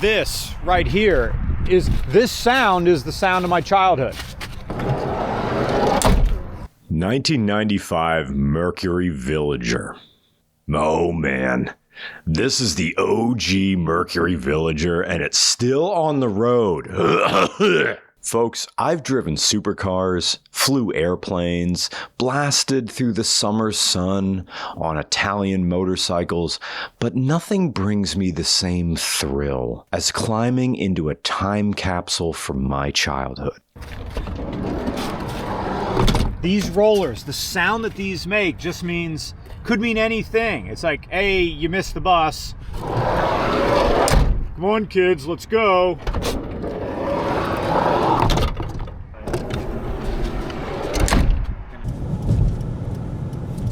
This right here this sound is the sound of my childhood. 1995 Mercury Villager. Oh man, this is the OG Mercury Villager and it's still on the road. Folks, I've driven supercars, flew airplanes, blasted through the summer sun on Italian motorcycles, but nothing brings me the same thrill as climbing into a time capsule from my childhood. These rollers, the sound that these make just could mean anything. It's like, hey, you missed the bus. Come on, kids, let's go.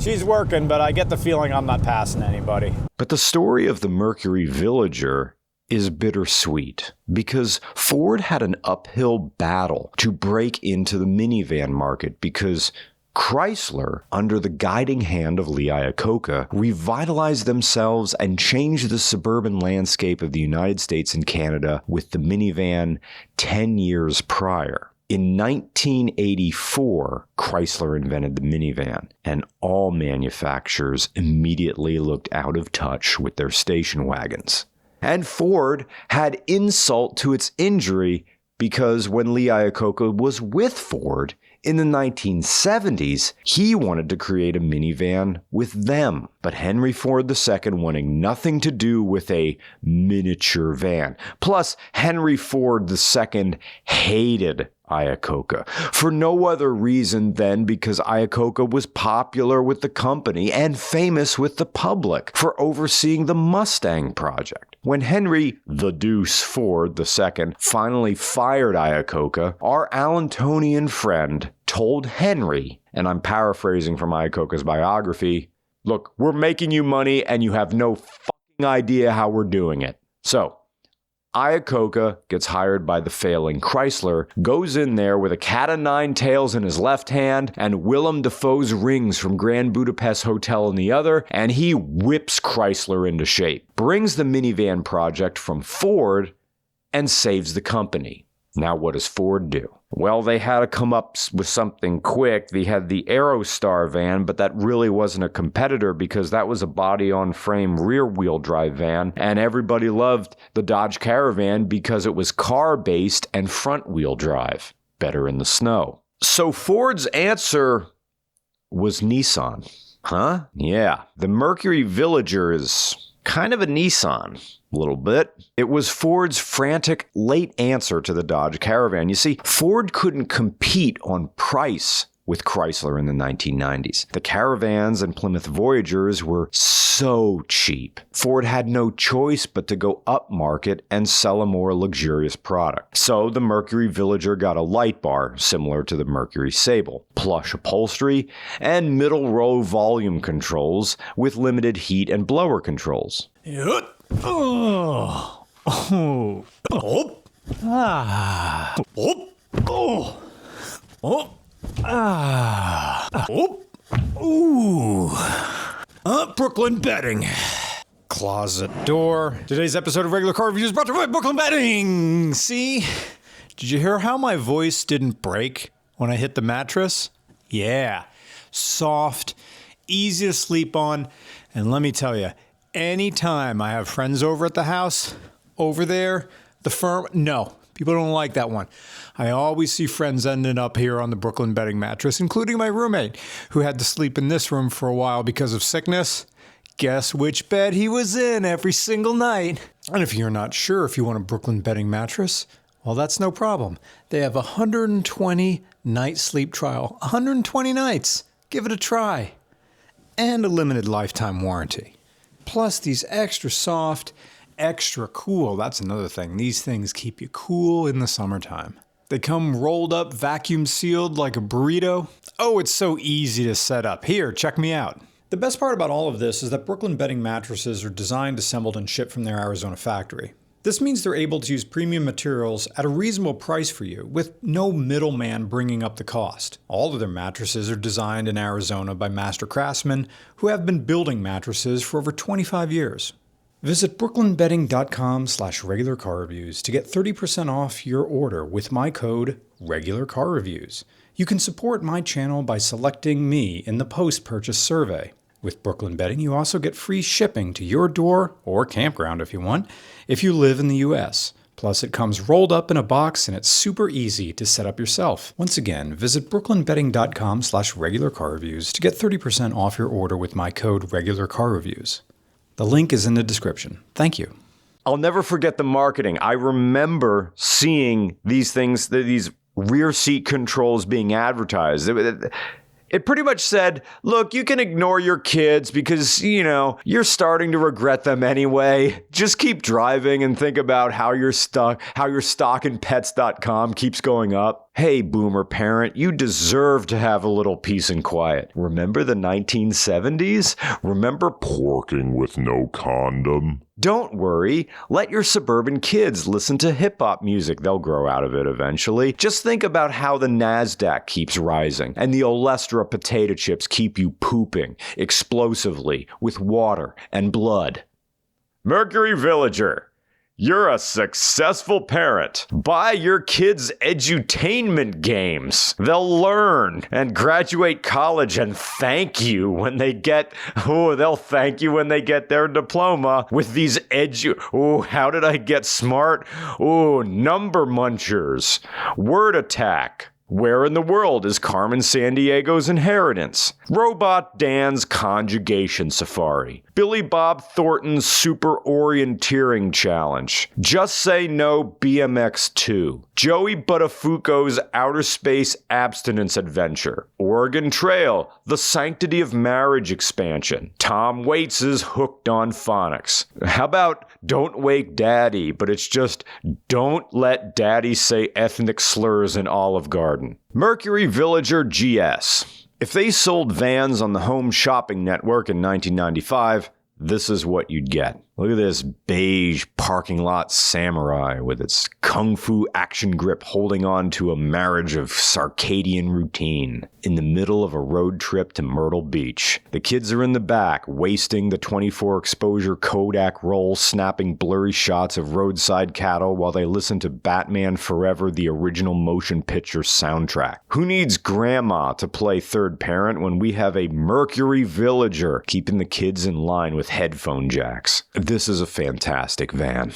She's working, but I get the feeling I'm not passing anybody. But the story of the Mercury Villager is bittersweet because Ford had an uphill battle to break into the minivan market because Chrysler, under the guiding hand of Lee Iacocca, revitalized themselves and changed the suburban landscape of the United States and Canada with the minivan 10 years prior. In 1984, Chrysler invented the minivan, and all manufacturers immediately looked out of touch with their station wagons. And Ford had insult to its injury because when Lee Iacocca was with Ford in the 1970s, he wanted to create a minivan with them. But Henry Ford II wanting nothing to do with a miniature van. Plus, Henry Ford II hated Iacocca for no other reason than because Iacocca was popular with the company and famous with the public for overseeing the Mustang project. When Henry the Deuce Ford II finally fired Iacocca, our Allentonian friend told Henry, and I'm paraphrasing from Iacocca's biography, "Look, we're making you money and you have no fucking idea how we're doing it." So, Iacocca gets hired by the failing Chrysler, goes in there with a cat o' nine tails in his left hand and Willem Dafoe's rings from Grand Budapest Hotel in the other, and he whips Chrysler into shape, brings the minivan project from Ford, and saves the company. Now what does Ford do? Well, they had to come up with something quick. They had the Aerostar van, but that really wasn't a competitor because that was a body-on-frame rear-wheel drive van, and everybody loved the Dodge Caravan because it was car-based and front-wheel drive. Better in the snow. So Ford's answer was Nissan. Huh? Yeah. The Mercury Villager is kind of a Nissan. A little bit. It was Ford's frantic late answer to the Dodge Caravan. You see, Ford couldn't compete on price with Chrysler in the 1990s. The Caravans and Plymouth Voyagers were so cheap. Ford had no choice but to go upmarket and sell a more luxurious product. So the Mercury Villager got a light bar, similar to the Mercury Sable, plush upholstery, and middle row volume controls with limited heat and blower controls. Oh. Oh. Oh. Ah. Oh. Oh. Oh. Ah. Oh. Ooh. Brooklyn Bedding. Closet door. Today's episode of Regular Car Reviews is brought to you by Brooklyn Bedding. See? Did you hear how my voice didn't break when I hit the mattress? Yeah. Soft, easy to sleep on, and let me tell you, anytime I have friends over at the house, over there, the firm, no, people don't like that one. I always see friends ending up here on the Brooklyn Bedding mattress, including my roommate, who had to sleep in this room for a while because of sickness. Guess which bed he was in every single night. And if you're not sure if you want a Brooklyn Bedding mattress, well, that's no problem. They have a 120-night sleep trial. 120 nights. Give it a try. And a limited lifetime warranty. Plus these extra soft, extra cool. That's another thing. These things keep you cool in the summertime. They come rolled up, vacuum sealed like a burrito. Oh, it's so easy to set up. Here, check me out. The best part about all of this is that Brooklyn Bedding mattresses are designed, assembled, and shipped from their Arizona factory. This means they're able to use premium materials at a reasonable price for you, with no middleman bringing up the cost. All of their mattresses are designed in Arizona by master craftsmen who have been building mattresses for over 25 years. Visit brooklynbedding.com/regularcarreviews to get 30% off your order with my code regularcarreviews. You can support my channel by selecting me in the post-purchase survey. With Brooklyn Bedding, you also get free shipping to your door or campground if you want, if you live in the U.S. Plus, it comes rolled up in a box and it's super easy to set up yourself. Once again, visit brooklynbedding.com/regularcarreviews to get 30% off your order with my code regularcarreviews. The link is in the description. Thank you. I'll never forget the marketing. I remember seeing these things, these rear seat controls being advertised. It pretty much said, look, you can ignore your kids because, you're starting to regret them anyway. Just keep driving and think about how your stock in pets.com keeps going up. Hey, boomer parent, you deserve to have a little peace and quiet. Remember the 1970s? Remember porking with no condom? Don't worry. Let your suburban kids listen to hip-hop music. They'll grow out of it eventually. Just think about how the NASDAQ keeps rising and the Olestra potato chips keep you pooping explosively with water and blood. Mercury Villager. You're a successful parent. Buy your kids edutainment games. They'll learn and graduate college and thank you when they get, they'll thank you when they get their diploma with these how did I get smart? Number munchers. Word attack. Where in the world is Carmen Sandiego's inheritance? Robot Dan's conjugation safari. Billy Bob Thornton's super orienteering challenge. Just Say No BMX 2. Joey Buttafuoco's outer space abstinence adventure. Oregon Trail, the sanctity of marriage expansion. Tom Waits' Hooked on Phonics. How about Don't Wake Daddy, but it's just don't let Daddy say ethnic slurs in Olive Garden. Mercury Villager GS. If they sold vans on the Home Shopping Network in 1995, this is what you'd get. Look at this beige parking lot samurai with its kung fu action grip holding on to a marriage of circadian routine in the middle of a road trip to Myrtle Beach. The kids are in the back, wasting the 24 exposure Kodak roll, snapping blurry shots of roadside cattle while they listen to Batman Forever, the original motion picture soundtrack. Who needs grandma to play third parent when we have a Mercury Villager keeping the kids in line with headphone jacks? This is a fantastic van.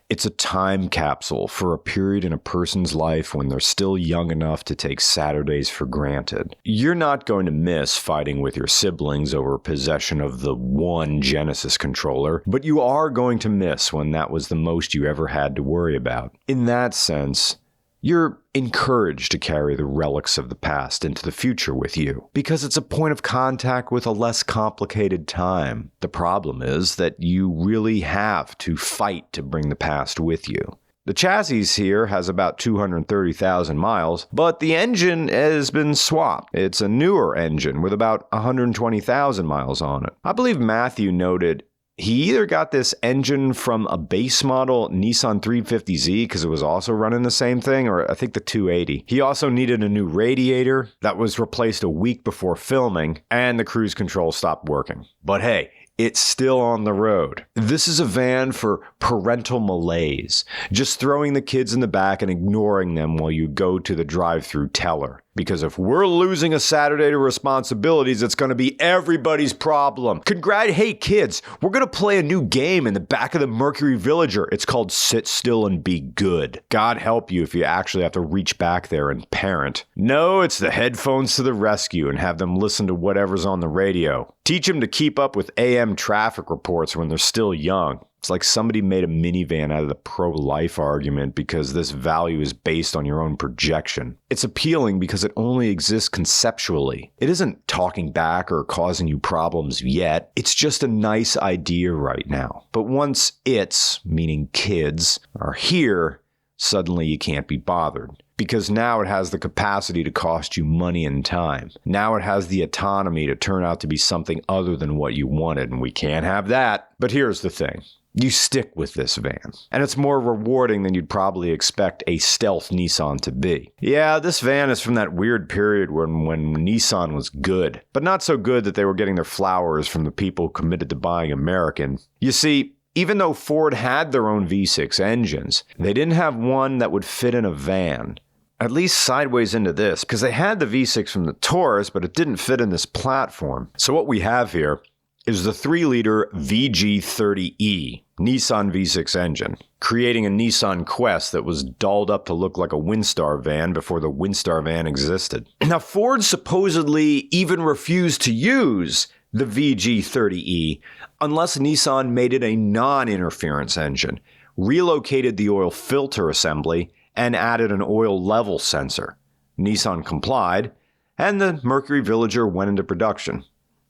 It's a time capsule for a period in a person's life when they're still young enough to take Saturdays for granted. You're not going to miss fighting with your siblings over possession of the one Genesis controller, but you are going to miss when that was the most you ever had to worry about. In that sense, you're encouraged to carry the relics of the past into the future with you, because it's a point of contact with a less complicated time. The problem is that you really have to fight to bring the past with you. The chassis here has about 230,000 miles, but the engine has been swapped. It's a newer engine with about 120,000 miles on it. I believe Matthew noted he either got this engine from a base model Nissan 350Z because it was also running the same thing, or I think the 280. He also needed a new radiator that was replaced a week before filming, and the cruise control stopped working. But hey, it's still on the road. This is a van for parental malaise, just throwing the kids in the back and ignoring them while you go to the drive-through teller. Because if we're losing a Saturday to responsibilities, it's going to be everybody's problem. Hey kids, we're going to play a new game in the back of the Mercury Villager. It's called Sit Still and Be Good. God help you if you actually have to reach back there and parent. No, it's the headphones to the rescue and have them listen to whatever's on the radio. Teach them to keep up with AM traffic reports when they're still young. It's like somebody made a minivan out of the pro-life argument because this value is based on your own projection. It's appealing because it only exists conceptually. It isn't talking back or causing you problems yet. It's just a nice idea right now. But once it's, meaning kids, are here, suddenly you can't be bothered. Because now it has the capacity to cost you money and time. Now it has the autonomy to turn out to be something other than what you wanted, and we can't have that. But here's the thing. You stick with this van, and it's more rewarding than you'd probably expect a stealth Nissan to be. Yeah, this van is from that weird period when Nissan was good, but not so good that they were getting their flowers from the people committed to buying American. You see, Even though Ford had their own V6 engines, they didn't have one that would fit in a van. At least sideways into this, because they had the V6 from the Taurus, but it didn't fit in this platform. So what we have here is the 3-liter VG30E Nissan V6 engine, creating a Nissan Quest that was dolled up to look like a Windstar van before the Windstar van existed. Now, Ford supposedly even refused to use the VG30E unless Nissan made it a non-interference engine, relocated the oil filter assembly, and added an oil level sensor. Nissan complied, and the Mercury Villager went into production.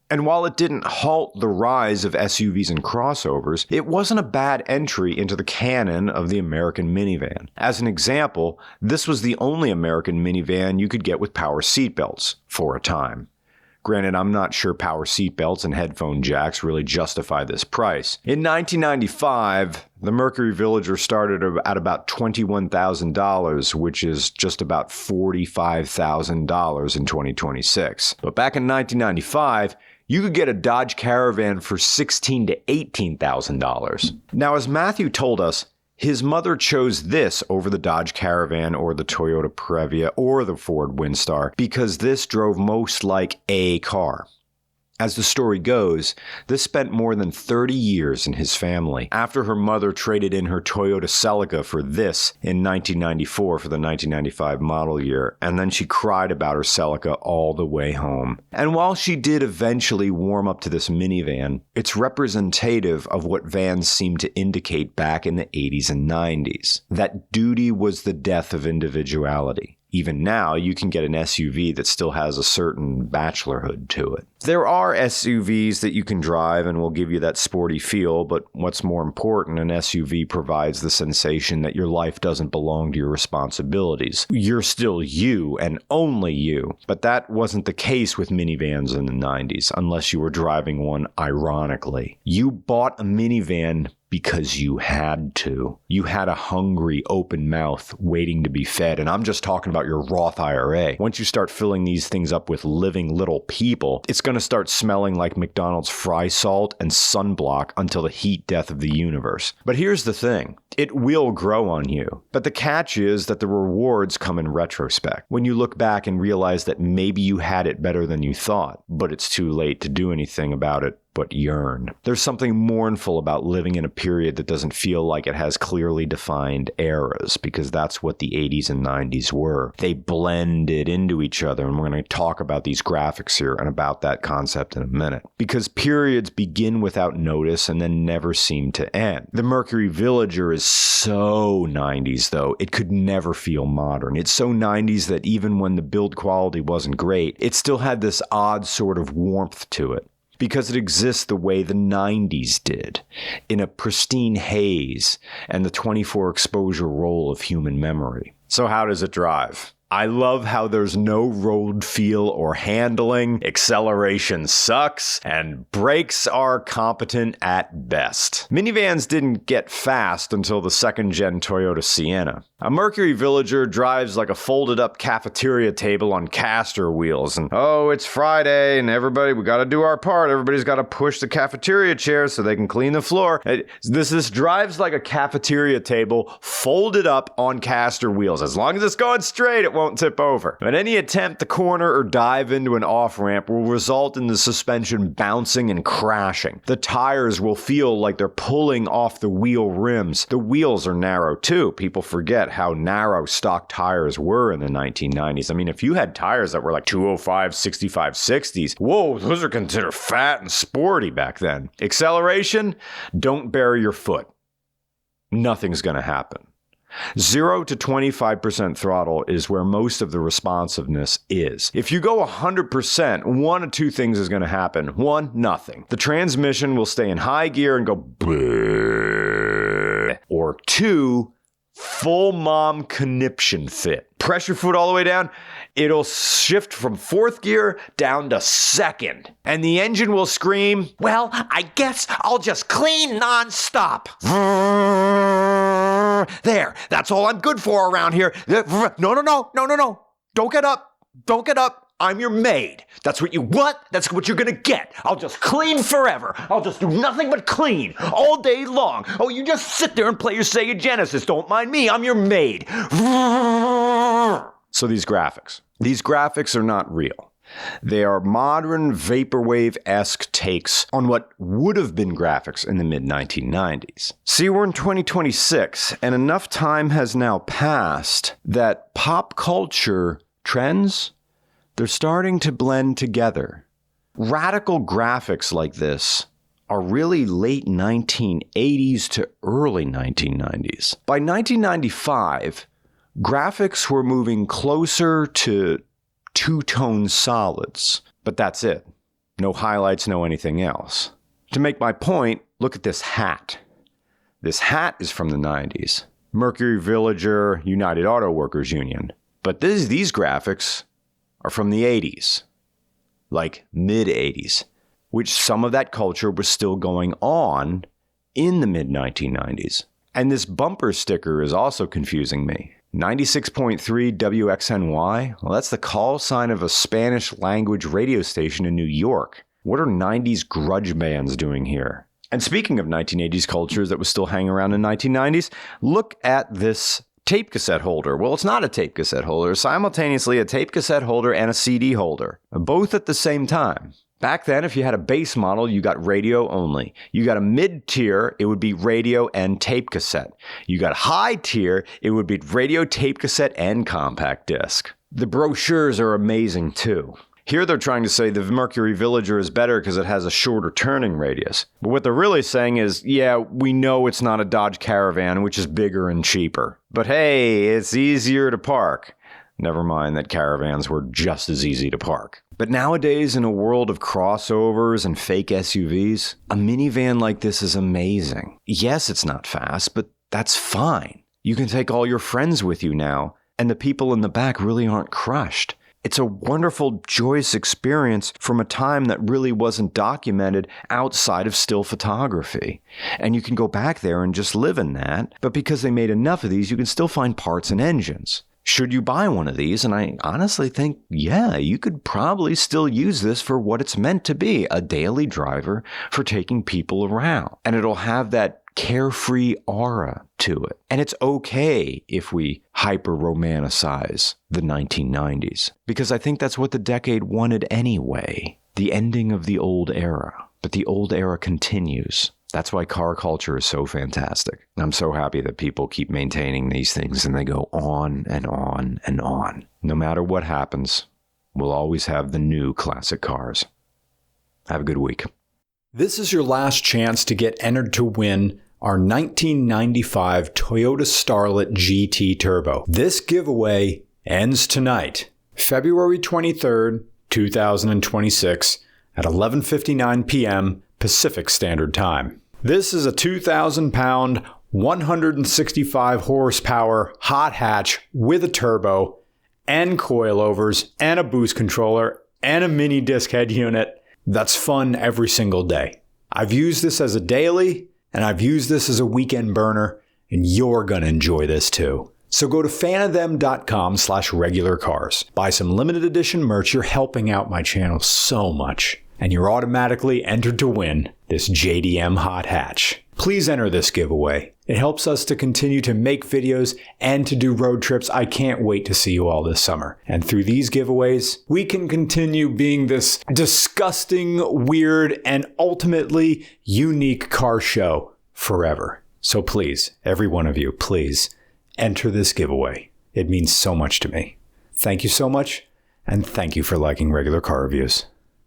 And while it didn't halt the rise of SUVs and crossovers, it wasn't a bad entry into the canon of the American minivan. As an example, this was the only American minivan you could get with power seatbelts for a time. Granted, I'm not sure power seatbelts and headphone jacks really justify this price. In 1995, the Mercury Villager started at about $21,000, which is just about $45,000 in 2026. But back in 1995, you could get a Dodge Caravan for $16,000 to $18,000. Now, as Matthew told us, his mother chose this over the Dodge Caravan or the Toyota Previa or the Ford Windstar because this drove most like a car. As the story goes, this spent more than 30 years in his family after her mother traded in her Toyota Celica for this in 1994 for the 1995 model year, and then she cried about her Celica all the way home. And while she did eventually warm up to this minivan, it's representative of what vans seemed to indicate back in the 80s and 90s, that duty was the death of individuality. Even now, you can get an SUV that still has a certain bachelorhood to it. There are SUVs that you can drive and will give you that sporty feel, but what's more important, an SUV provides the sensation that your life doesn't belong to your responsibilities. You're still you and only you. But that wasn't the case with minivans in the 90s, unless you were driving one ironically. You bought a minivan because you had to. You had a hungry, open mouth waiting to be fed. And I'm just talking about your Roth IRA. Once you start filling these things up with living little people, it's going to start smelling like McDonald's fry salt and sunblock until the heat death of the universe. But here's the thing. It will grow on you. But the catch is that the rewards come in retrospect. When you look back and realize that maybe you had it better than you thought, but it's too late to do anything about it but yearn. There's something mournful about living in a period that doesn't feel like it has clearly defined eras, because that's what the 80s and 90s were. They blended into each other, and we're going to talk about these graphics here and about that concept in a minute. Because periods begin without notice and then never seem to end. The Mercury Villager is so 90s, though. It could never feel modern. It's so 90s that even when the build quality wasn't great, it still had this odd sort of warmth to it. Because it exists the way the 90s did, in a pristine haze and the 24 exposure roll of human memory. So how does it drive? I love how there's no road feel or handling, acceleration sucks, and brakes are competent at best. Minivans didn't get fast until the second-gen Toyota Sienna. A Mercury Villager drives like a folded-up cafeteria table on caster wheels, and oh, it's Friday, and we gotta do our part. Everybody's gotta push the cafeteria chairs so they can clean the floor. This drives like a cafeteria table folded up on caster wheels. As long as it's going straight, it won't tip over. But any attempt to corner or dive into an off-ramp will result in the suspension bouncing and crashing. The tires will feel like they're pulling off the wheel rims. The wheels are narrow too. People forget how narrow stock tires were in the 1990s. I mean, if you had tires that were like 205, 65, 60s, whoa, those are considered fat and sporty back then. Acceleration, don't bury your foot. Nothing's going to happen. 0 to 25% throttle is where most of the responsiveness is. If you go 100%, one of two things is going to happen. One, nothing. The transmission will stay in high gear and go bleh. Or two, full mom conniption fit. Pressure foot all the way down, it'll shift from fourth gear down to second. And the engine will scream, well, I guess I'll just clean nonstop. There, that's all I'm good for around here. No. Don't get up. I'm your maid. That's what you want. That's what you're gonna get. I'll just clean forever. I'll just do nothing but clean all day long. Oh, you just sit there and play your Sega Genesis. Don't mind me. I'm your maid. So these graphics are not real. They are modern vaporwave-esque takes on what would have been graphics in the mid-1990s. See, we're in 2026, and enough time has now passed that pop culture trends, they're starting to blend together. Radical graphics like this are really late 1980s to early 1990s. By 1995, graphics were moving closer to two-tone solids, but that's it. No highlights, no anything else. To make my point, look at this hat. This hat is from the 90s. Mercury Villager United Auto Workers Union. But these graphics are from the 80s, like mid-80s, which some of that culture was still going on in the mid-1990s. And this bumper sticker is also confusing me. 96.3 WXNY? Well, that's the call sign of a Spanish language radio station in New York. What are 90s grudge bands doing here? And speaking of 1980s cultures that was still hanging around in 1990s, look at this tape cassette holder. Well, it's not a tape cassette holder. It's simultaneously a tape cassette holder and a CD holder, both at the same time. Back then, if you had a base model, you got radio only. You got a mid-tier, it would be radio and tape cassette. You got high tier, it would be radio, tape cassette, and compact disc. The brochures are amazing too. Here they're trying to say the Mercury Villager is better because it has a shorter turning radius. But what they're really saying is, yeah, we know it's not a Dodge Caravan, which is bigger and cheaper. But hey, it's easier to park. Never mind that Caravans were just as easy to park. But nowadays, in a world of crossovers and fake SUVs, a minivan like this is amazing. Yes, it's not fast, but that's fine. You can take all your friends with you now, and the people in the back really aren't crushed. It's a wonderful, joyous experience from a time that really wasn't documented outside of still photography. And you can go back there and just live in that, but because they made enough of these, you can still find parts and engines. Should you buy one of these? And I honestly think, yeah, you could probably still use this for what it's meant to be, a daily driver for taking people around. And it'll have that carefree aura to it. And it's okay if we hyper-romanticize the 1990s, because I think that's what the decade wanted anyway, the ending of the old era. But the old era continues. That's why car culture is so fantastic. I'm so happy that people keep maintaining these things and they go on and on and on. No matter what happens, we'll always have the new classic cars. Have a good week. This is your last chance to get entered to win our 1995 Toyota Starlet GT Turbo. This giveaway ends tonight, February 23rd, 2026 at 11:59 p.m. Pacific Standard Time. This is a 2,000-pound, 165 horsepower hot hatch with a turbo and coilovers and a boost controller and a mini disc head unit that's fun every single day. I've used this as a daily and I've used this as a weekend burner, and you're gonna enjoy this too. So go to fanofthem.com/regularcars. Buy some limited edition merch. You're helping out my channel so much. And you're automatically entered to win this JDM hot hatch. Please enter this giveaway. It helps us to continue to make videos and to do road trips. I can't wait to see you all this summer. And through these giveaways, we can continue being this disgusting, weird, and ultimately unique car show forever. So please, every one of you, please enter this giveaway. It means so much to me. Thank you so much, and thank you for liking Regular Car Reviews.